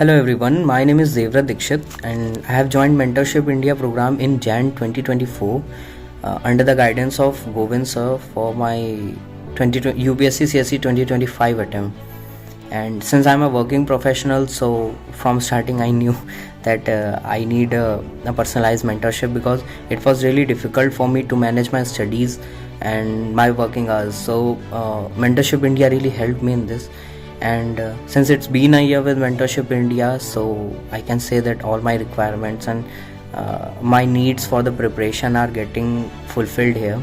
Hello everyone, my name is Devra Dikshit and I have joined Mentorship India program in Jan 2024 under the guidance of Govind sir for my UPSC CSE 2025 attempt. And since I'm a working professional, so from starting I knew that I need a personalized mentorship because it was really difficult for me to manage my studies and my working hours. So Mentorship India really helped me in this. And since it's been a year with Mentorship India, so I can say that all my requirements and my needs for the preparation are getting fulfilled here.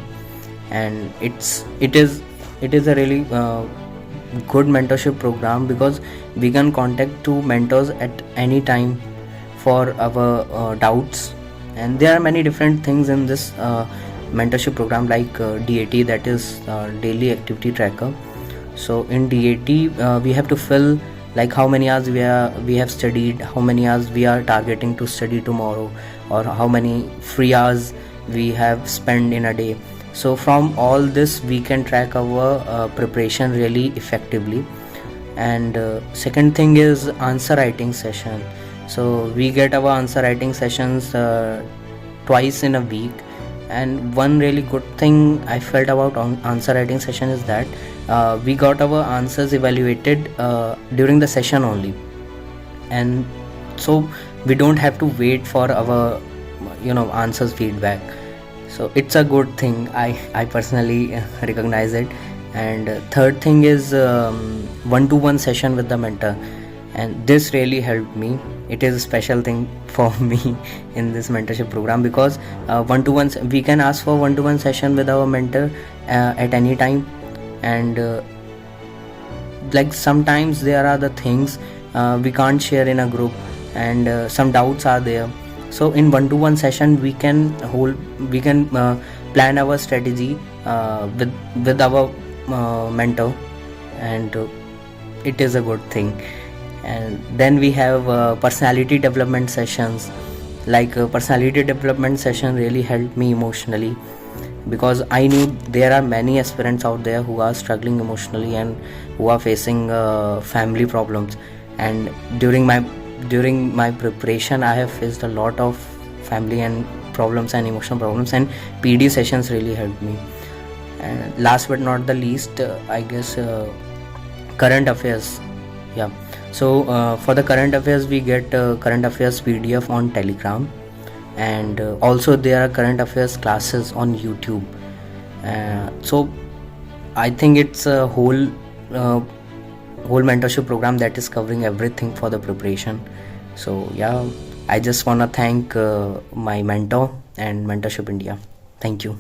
And it is a really good mentorship program because we can contact two mentors at any time for our doubts. And there are many different things in this mentorship program like DAT, that is daily activity tracker. So in DAT we have to fill like how many hours we have studied, how many hours we are targeting to study tomorrow, or how many free hours we have spent in a day. So from all this we can track our preparation really effectively. And second thing is answer writing session. So we get our answer writing sessions twice in a week. And one really good thing I felt about answer writing session is that we got our answers evaluated during the session only, and so we don't have to wait for our answers feedback. So it's a good thing. I personally recognize it. And third thing is one-to-one session with the mentor, and this really helped me. It is a special thing for me in this mentorship program because one-to-one we can ask for one-to-one session with our mentor at any time. And like sometimes there are the things we can't share in a group, and some doubts are there. So in one-to-one session we can plan our strategy with our mentor, and it is a good thing. And then we have personality development sessions. Like personality development session really helped me emotionally because I knew there are many aspirants out there who are struggling emotionally and who are facing family problems. And during my preparation I have faced a lot of family and problems and emotional problems, and PD sessions really helped me. And last but not the least, I guess current affairs. Yeah. So for the current affairs we get current affairs PDF on Telegram, and also there are current affairs classes on YouTube. So I think it's a whole mentorship program that is covering everything for the preparation. So yeah, I just want to thank my mentor and Mentorship India. Thank you.